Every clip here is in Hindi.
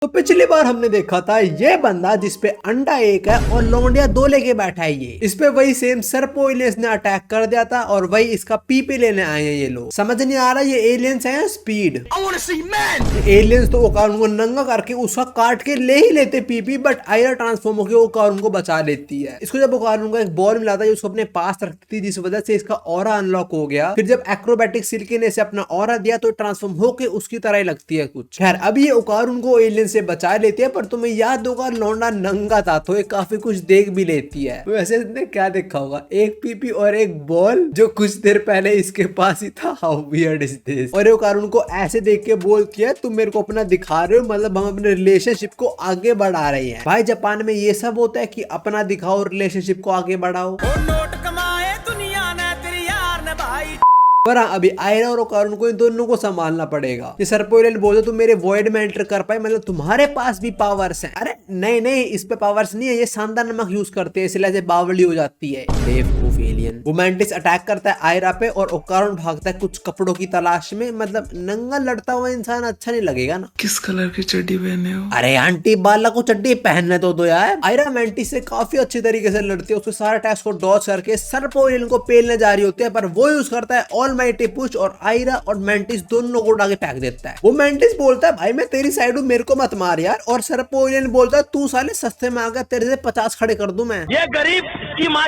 तो पिछली बार हमने देखा था ये बंदा जिसपे अंडा एक है और लौंडिया दो लेके बैठा है, ये इस पे वही सेम सर्पो एलियंस ने अटैक कर दिया था और वही इसका पीपी लेने आए हैं। ये लोग समझ नहीं आ रहा ये एलियंस है स्पीड। एलियंस तो ओकारुन को नंगा करके उसका काट के ले ही लेते पीपी, बट आयरा ट्रांसफॉर्म होकर ओकारुन को बचा लेती है। इसको जब ओकारुन को एक बॉल मिला था उसको अपने पास रखती थी, जिस वजह से इसका ऑरा अनलॉक हो गया। फिर जब एक्रोबैटिक सिल्की ने इसे अपना ऑरा दिया तो ट्रांसफॉर्म होकर उसकी तरह ही लगती है कुछ। खैर अभी ये ओकारुन को एलियन से बचा लेती है, पर तुम्हें याद होगा लौंडा नंगा था तो ये काफी कुछ देख भी लेती है। वैसे इसने क्या देखा होगा, एक पीपी और एक बॉल जो कुछ देर पहले इसके पास ही था। How weird is this. और ये ओकारुन को ऐसे देख के बोलती है तुम मेरे को अपना दिखा रहे हो, मतलब हम अपने रिलेशनशिप को आगे बढ़ा रहे हैं। भाई जापान में ये सब होता है कि अपना दिखाओ रिलेशनशिप को आगे बढ़ाओ। नोट कमाए दुनिया ने तेरी यार ने भाई। पर हाँ अभी आयरा और ओकारुन को इन दोनों को संभालना पड़ेगा। ये सर्पो एलियन बोलते तुम मेरे वॉइड में एंटर कर पाए, मतलब तुम्हारे पास भी पावर्स हैं। अरे नहीं नहीं इस पे पावर्स नहीं है, ये शानदार नमक यूज करते हैं इसलिए से बावली हो जाती है। बेवकूफ एलियन। वो मैंटिस अटैक करता है आयरा पे और ओकारुन भागता है कुछ कपड़ों की तलाश में। मतलब नंगा लड़ता हुआ इंसान अच्छा नहीं लगेगा ना। किस कलर की चड्डी पहने हो? अरे आंटी बाला को चड्डी पहनने दो यार। आयरा मैंटिस से काफी अच्छी तरीके से लड़ती है, उसके सारे अटैक्स को डॉज करके सर्पो एलियन को पेलने जा रही होती है, पर वो यूज करता है ऑलमाइटी पुश और आयरा और मैंटिस दोनों को उड़ा के फेंक देता है। वो मैंटिस बोलता है भाई मैं तेरी साइड हूँ, मेरे को मत मार यार। और सर्पो एलियन बोलता है तू साले सस्ते में आ गया, तेरे से 50 खड़े कर दूं मैं। ये गरीब की माँ।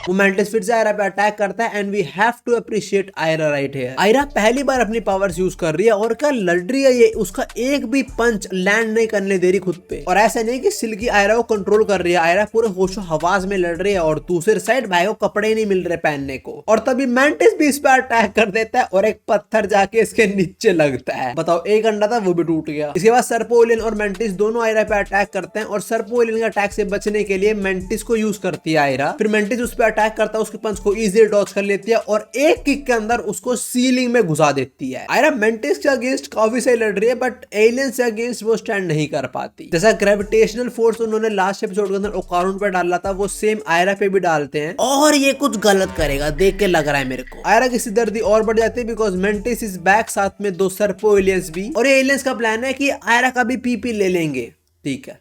वो मैंटिस फिर से आयरा पे अटैक करता है and we have to appreciate Aira right here. Aira पहली बार अपनी पावर्स यूज कर रही है और क्या लड़ रही है ये, उसका एक भी पंच लैंड नहीं करने दे रही खुद पे। और ऐसा नहीं कि सिल्की आयरा को कंट्रोल कर रही है, आयरा पूरे होशो हवास में लड़ रही है और दूसरे साइड भाई को कपड़े नहीं मिल रहे पहनने को। और तभी मैंटिस भी इस पे अटैक कर देता है और एक पत्थर जाके इसके नीचे लगता है। बताओ एक अंडा था वो भी टूट गया। इसके बाद सर्पो एलियन और मैंटिस दोनों आयरा पे अटैक करते हैं और सर्पो एलियन के अटैक से बचने के लिए मैंटिस को यूज करती है आयरा। फिर मैंटिस उस पर अटैक करता है, उसके पंच को इजीली डॉज कर लेती है और एक किक के अंदर उसको सीलिंग में घुसा देती है। आयरा मैंटिस के अगेंस्ट काफी सही लड़ रही है, बट एलियन से अगेंस्ट वो स्टैंड नहीं कर पाती। जैसा ग्रेविटेशनल फोर्स उन्होंने लास्ट एपिसोड के अंदर ओकारुन पे डाला था, वो सेम आयरा पे भी डालते हैं और ये कुछ गलत करेगा देख के लग रहा है मेरे को। आयरा की सिरदर्दी और बढ़ जाती है बिकॉज मैंटिस इज बैक, साथ में दो सर्पो एलियंस भी। और ये एलियंस का प्लान है कि आयरा का भी पीपी ले लेंगे। ठीक है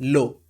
लो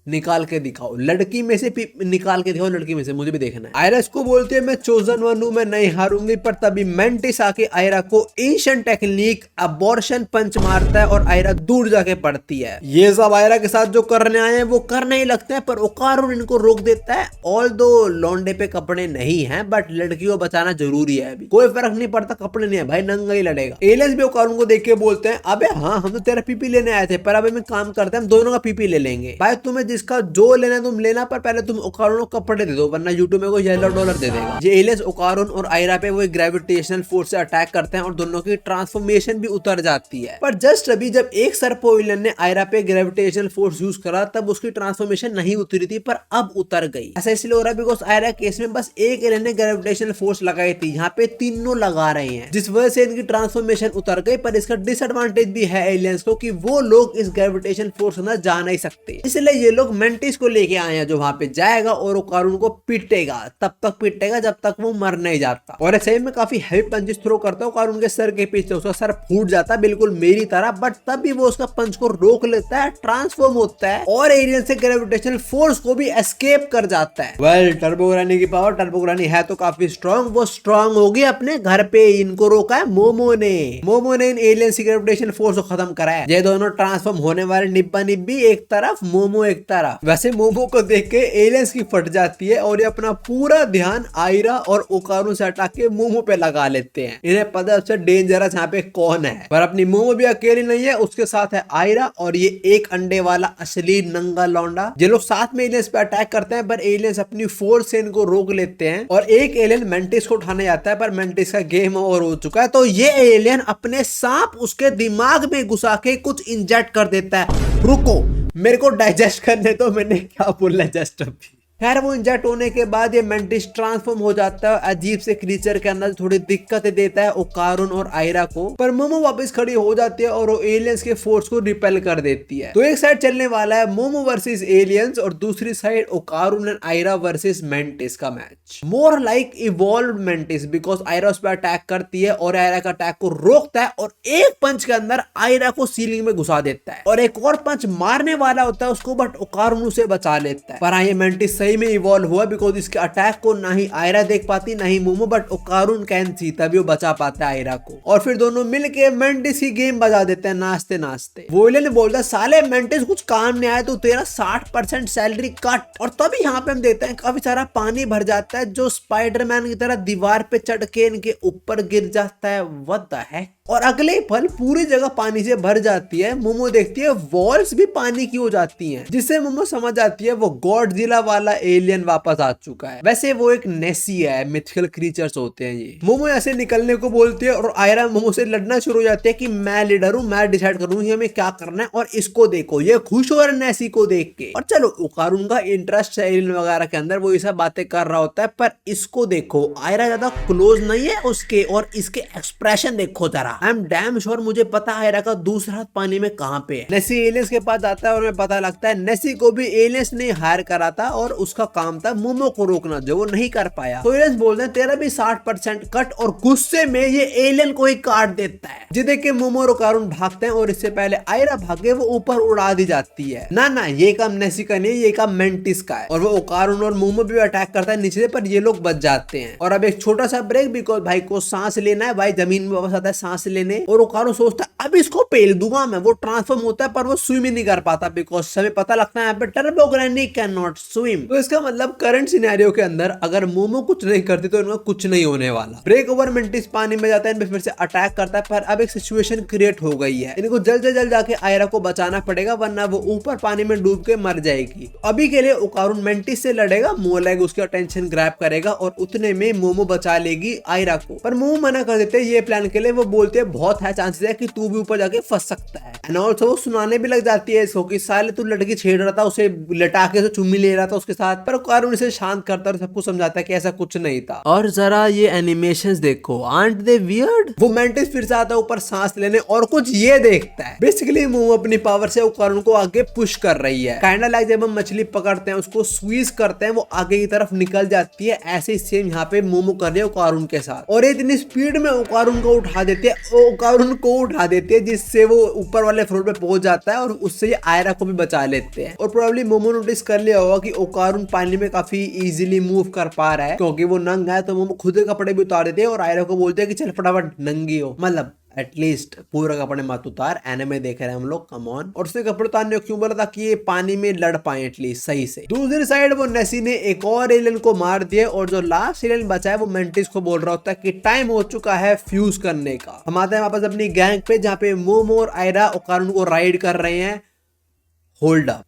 निकाल के दिखाओ, लड़की में से निकाल के दिखाओ, लड़की में से मुझे भी देखना है। आयरा इसको बोलती है मैं चोजन वन हूं, मैं नहीं हारूंगी। पर तभी मैंटिस आके आयरा को एंशिएंट टेक्निक अबॉर्शन पंच मारता है और आयरा दूर जाके पड़ती है। ये सब आयरा के साथ जो करने आए हैं वो करने ही लगते हैं, पर ओकारुन इनको रोक देता है। ऑल्दो लौंडे पे कपड़े नहीं है बट लड़की को बचाना जरूरी है। अभी कोई फर्क नहीं पड़ता, कपड़े नहीं है भाई, नंगा ही लड़ेगा। एलियंस भी ओकारुन को देख के बोलते हैं अबे हाँ हम तो तेरा पीपी लेने आए थे, पर अब हम काम करते हैं, हम दोनों का पीपी ले लेंगे। भाई तुम्हें जिसका जो लेना तुम लेना, पर पहले तुम ओकारुन को कपड़े दे दो वरना यूट्यूब में कोई $1 दे देगा। ये एलियंस ओकारुन और आयरा पे वो ग्रेविटेशनल फोर्स से अटैक करते हैं और दोनों की ट्रांसफॉर्मेशन भी उतर जाती है। पर जस्ट अभी जब एक सर्पो एलियन ने आयरा पे ग्रेविटेशनल फोर्स यूज करा तब उसकी ट्रांसफॉर्मेशन नहीं उतरी थी, पर अब उतर गई। ऐसा इसलिए हो रहा है बिकॉज आयरा केस में बस एक एलियन ने ग्रेविटेशनल फोर्स लगाई थी, यहाँ पे तीनों लगा रहे हैं, जिस वजह से इनकी ट्रांसफॉर्मेशन उतर गई। पर इसका डिसएडवांटेज भी है एलियंस को कि वो लोग इस ग्रेविटेशन फोर्स अंदर जा नहीं सकते, इसलिए ये लोग मैंटिस को लेके आए हैं जो वहां पे जाएगा और ओकारुन को पीटेगा, तब तक पीटेगा जब तक वो मर नहीं जाता। और ऐसे में काफी हैवी पंचेस थ्रो करता है ओकारुन के सर के पीछे, उसका सर फूट जाता है बिल्कुल मेरी तरह, बट तब भी वो उसका पंच को रोक लेता है, ट्रांसफॉर्म होता है और एलियन से ग्रेविटेशनल फोर्स को भी एस्केप कर जाता है। वेल टर्बोग्रानी की पावर, टर्बोग्रानी है तो काफी स्ट्रॉन्ग, वो स्ट्रॉन्ग होगी अपने घर पे। इनको रोका है मोमो ने इन एलियन से ग्रेविटेशनल फोर्स को खत्म कराया। ये दोनों ट्रांसफॉर्म होने वाले निब्बा निब्बी एक तरफ, मोमो एक तरफ। वैसे मोमो को देख के एलियंस की फट जाती है और ये अपना पूरा ध्यान आयरा और ओकारुन से हटा के मोमो पे लगा लेते हैं। इन्हें पता है सबसे डेंजरस यहाँ पे कौन है, पर अपनी मोमो भी अकेली नहीं है, उसके साथ है आयरा और ये एक अंडे वाला असली नंगा लौंडा। ये लोग साथ में एलियंस पे अटैक करते हैं, पर एलियंस अपनी फोर्स से इनको रोक लेते हैं और एक एलियन मैंटिस को उठाने जाता है, पर मैंटिस का गेम ओवर हो चुका है। तो ये एलियन अपने सांप उसके दिमाग में घुसा के कुछ इंजेक्ट कर देता है। रुको मेरे को डाइजेस्ट करने तो मैंने क्या बोला जस्ट अभी। खैर वो इंजेक्ट होने के बाद ये मेंटिस ट्रांसफॉर्म हो जाता है अजीब से क्रीचर के अंदर, थोड़ी दिक्कतें देता है ओकारुन और आयरा को, पर मोमो वापस खड़ी हो जाती है और वो एलियंस के फोर्स को रिपेल कर देती है। तो एक साइड चलने वाला है मोमो वर्सेस एलियंस और दूसरी side Okarun and Aira versus mantis का match. More like evolved mantis, because Aira उस पर अटैक करती है और आयरा का अटैक को रोकता है और एक पंच के अंदर आयरा को सीलिंग में घुसा देता है और एक और पंच मारने वाला होता है उसको, बट ओकारुन उसे बचा लेता है। पर हाँ, ये मेंटिस सही में इवॉल्व हुआ, बिकॉज इसके अटैक को ना ही आयरा देख पाती ना ही मोमो, बट ओकारुन कैन सी, तभी वो बचा पाता है आयरा को। और फिर दोनों मिलके मेंटिस की गेम बजा देते हैं नाचते नाचते। वो विलेन बोलता है साले मेंटिस कुछ काम नहीं आया तो तेरा 60% सैलरी कट। और तभी यहाँ पे हम देखते हैं काफी सारा पानी भर जाता है जो स्पाइडरमैन की तरह दीवार पे चढ़ के इनके ऊपर गिर जाता है। What the heck. और अगले पल पूरी जगह पानी से भर जाती है। मोमो देखती है वॉल्स भी पानी की हो जाती हैं, जिससे मोमो समझ आती है वो गॉडजिला वाला एलियन वापस आ चुका है। वैसे वो एक नेसी है, मिथिकल क्रीचर्स होते हैं ये। मोमो ऐसे निकलने को बोलती है और आयरा मोमो से लड़ना शुरू हो जाती है कि मैं लीडर हूँ, मैं डिसाइड करूंगी हमें क्या करना है। और इसको देखो, ये खुश हो रहा है नेसी को देख के। और चलो ओकारुन का इंटरेस्ट है एलियन वगैरह के अंदर, वो ये सब बातें कर रहा होता है, पर इसको देखो आयरा ज्यादा क्लोज नहीं है उसके, और इसके एक्सप्रेशन देखो जरा। आई एम डैम श्योर, मुझे पता है आयरा का दूसरा हाथ पानी में कहां पे है। नेसी एलियंस के पास आता है और हमें पता लगता है नेसी को भी एलियंस ने हायर करा था और उसका काम था मोमो को रोकना, जो वो नहीं कर पाया। तो एलियंस बोलते हैं तेरा भी 60% कट, और गुस्से में ये एलियन को ही काट देता है। जी देख के मोमो और ओकारुन भागते हैं और इससे पहले आयरा भागे वो ऊपर उड़ा दी जाती है। ना ये काम नेसी का नहीं, ये काम मेंटिस का है। और वो ओकारुन और मोमो भी अटैक करता है नीचे से, पर ये लोग बच जाते हैं। और अब एक छोटा सा ब्रेक, बिकॉज भाई को सांस लेना है, भाई जमीन में वापस आता है सांस लेने। और ओकारुन सोचता है अब इसको पेल दूंगा मैं। वो ट्रांसफॉर्म होता है पर वो स्विम ही नहीं कर पाता, बिकॉज सभी पता लगता है यहाँ पे turbo granny can not swim. तो इसका मतलब करंट सिनेरियो के अंदर अगर मोमो कुछ नहीं करती तो इनका कुछ नहीं होने वाला। ब्रेक ओवर मेंटिस पानी में जाता है, इन पे फिर से अटैक करता है, पर अब एक सिचुएशन क्रिएट हो गई है। इनको जल्द से जल्द जाके आयरा को बचाना पड़ेगा, वरना वो ऊपर पानी में डूब के मर जाएगी। अभी के लिए ओकारुन मेंटिस से लड़ेगा, मोलैग उसकी अटेंशन ग्रैब करेगा और उतने में मोमो बचा लेगी आयरा को। पर मोमो मना कर देते हैं ये प्लान के लिए। वो बोलते हैं बहुत है चांसेस है कि तू भी ऊपर जाके फंस सकता है। एंड ऑल्सो वो सुनाने भी लग जाती है इसको कि साले तू लड़की छेड़ रहा था, उसे लटा के उसे चुम्मी ले रहा था उसके साथ। पर ओकारुन इसे शांत करता और सबको समझाता है कि ऐसा कुछ नहीं था। और जरा ये एनिमेशंस देखो, आंट दे वियर्ड। वो मेंटिस फिर से आता है ऊपर सांस लेने और कुछ ये देखता है। बेसिकली मोमो अपनी पावर से ओकारुन को आगे पुश कर रही है। काइंडा लाइक जब हम मछली पकड़ते हैं उसको स्क्वीज करते हैं, वो आगे की तरफ निकल जाती है। ऐसे ही सेम यहाँ पे मोमो कर रही है ओकारुन के साथ, और इतनी स्पीड में ओकारुन को उठा देती है, जिससे वो ऊपर वाले फ्लोर पे पहुंच जाता है और उससे ये आयरा को भी बचा लेते हैं। और प्रोबेबली मोमो नोटिस कर लिया होगा कि ओकारुन पानी में काफी इजीली मूव कर पा रहा है, क्योंकि वो नंगा है। तो मोमो खुद कपड़े भी उतार देते हैं और आयरा को बोलते हैं कि चल फटाफट नंगी हो, मतलब एटलीस्ट पूरा कपड़े मत उतार, एनिमे देख रहे हैं हम लोग, कम ऑन। और उसने कपड़े उतारने क्यों बोला था कि ये पानी में लड़ पाए एटलीस्ट सही से। दूसरी साइड वो नेसी ने एक और एलियन को मार दिया, और जो लास्ट एलियन बचा है वो मेंटिस को बोल रहा होता है कि टाइम हो चुका है फ्यूज करने का। हम आते हैं वापस अपनी गैंग पे, जहाँ पे मोमो और आयरा ओकारुन को राइड कर रहे हैं। होल्ड अप,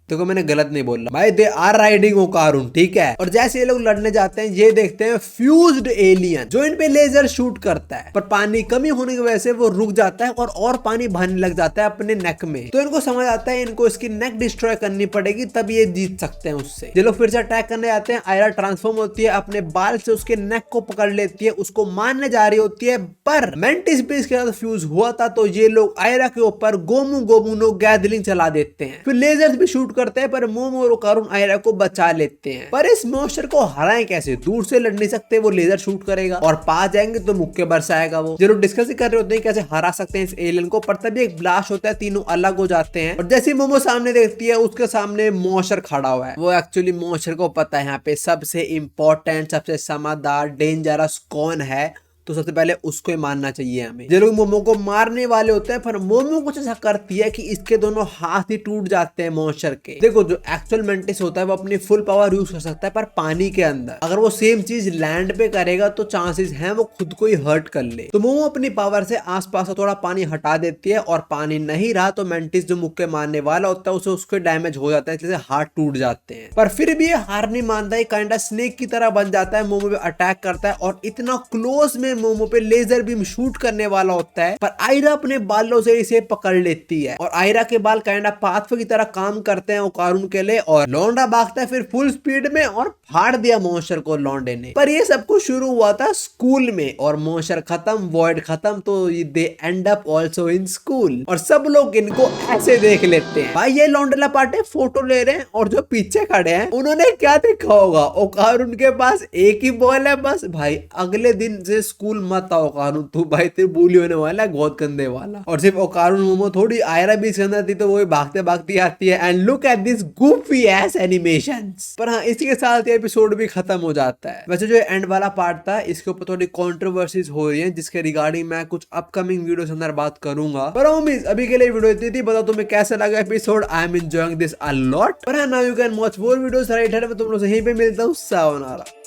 देखो मैंने गलत नहीं बोल रहा भाई, दे आर राइडिंग ओकारुन, ठीक है। और जैसे ये लोग लड़ने जाते हैं ये देखते हैं फ्यूज्ड एलियन जो इन पे लेजर शूट करता है, पर पानी कमी होने की वजह से वो रुक जाता है और पानी भरने लग जाता है अपने नेक में। तो इनको समझ आता है इनको इसकी नेक डिस्ट्रॉय करनी पड़ेगी, तब ये जीत सकते हैं उससे। ये लोग फिर से अटैक करने आते हैं। आयरा ट्रांसफॉर्म होती है, अपने बाल से उसके नेक को पकड़ लेती है, उसको मारने जा रही होती है, पर मेंटिस भी इसके साथ फ्यूज हुआ था। तो ये लोग आयरा के ऊपर गोमू नो गैदरिंग चला देते हैं, फिर लेजर्स भी शूट करते हैं, पर मोमो और ओकारुन आयरा को बचा लेते हैं। पर इस मॉन्स्टर को हराएं कैसे? दूर से लड़ नहीं सकते, वो लेजर शूट करेगा, और पास जाएंगे तो मुक्के बरसाएगा वो। जो लोग डिस्कस कर रहे होते हैं कैसे हरा सकते हैं इस एलियन को, पर तभी एक ब्लास्ट होता है, तीनों अलग हो जाते हैं। और जैसे मोमो सामने देखती है उसके सामने मॉन्स्टर खड़ा हुआ है। वो एक्चुअली मॉन्स्टर को पता है यहाँ पे सबसे इंपॉर्टेंट, सबसे समझदार, डेंजरस कौन है, तो सबसे पहले उसको ही मारना चाहिए हमें। ये लोग मोमो को मारने वाले होते हैं, पर मोमो कुछ ऐसा करती है कि इसके दोनों हाथ ही टूट जाते हैं मॉन्स्टर के। देखो जो एक्चुअल मेंटिस होता है वो अपनी फुल पावर यूज कर सकता है, पर पानी के अंदर अगर वो सेम चीज लैंड पे करेगा तो चांसेस हैं वो खुद को ही हर्ट कर ले। तो मोमो अपनी पावर से आसपास थोड़ा पानी हटा देती है, और पानी नहीं रहा तो मेंटिस जो मुक्के मारने वाला होता है उसे उसके डैमेज हो जाता है, इसलिए हाथ टूट जाते हैं। पर फिर भी हार नहीं मानता है, काइंडा स्नेक की तरह बन जाता है, मोमो पे अटैक करता है और इतना क्लोज में मोमो पे लेजर बीम शूट करने वाला होता है, पर आयरा अपने बालों से इसे पकड़ लेती है और आयरा के बाल काइंडा पाथवे की तरह काम करते हैं ओकारुन के लिए और लौंडा भागता है फिर फुल स्पीड में और फाड़ दिया मॉन्स्टर को लौंडे ने। पर ये सब कुछ शुरू हुआ था स्कूल में और मॉन्स्टर खत्म, वॉइड खत्म, तो they end up also in school और सब लोग इनको ऐसे देख लेते हैं। भाई ये लौंडेला पार्टे फोटो ले रहे हैं और जो पीछे खड़े हैं उन्होंने क्या देखा होगा, ओकारुन के पास एक ही बॉल है बस। भाई अगले दिन से स्कूल मत आओ ओकारुन, तू भाई तेरे bully होने वाला है बहुत गंदे वाला। और सिर्फ ओकारुन मोमो थोड़ी, आयरा भी इसके अंदर थी तो वो भागते भागती आती है and look at this Goofy S animations. पर हाँ इसी के साथ ये एपिसोड भी खत्म हो जाता है। वैसे जो एंड वाला पार्ट था इसके ऊपर थोड़ी कंट्रोवर्सीज हो रही है जिसके रिगार्डिंग मैं कुछ अपकमिंग वीडियो के अंदर बात करूंगा। पर उम्मीद अभी के लिए वीडियो इतनी थी, बताओ तुम्हें कैसा लगा episode. I am enjoying this a lot. पर now you can watch more videos right here. मैं तुम लोग से यहीं पे मिलता हूँ। सायोनारा।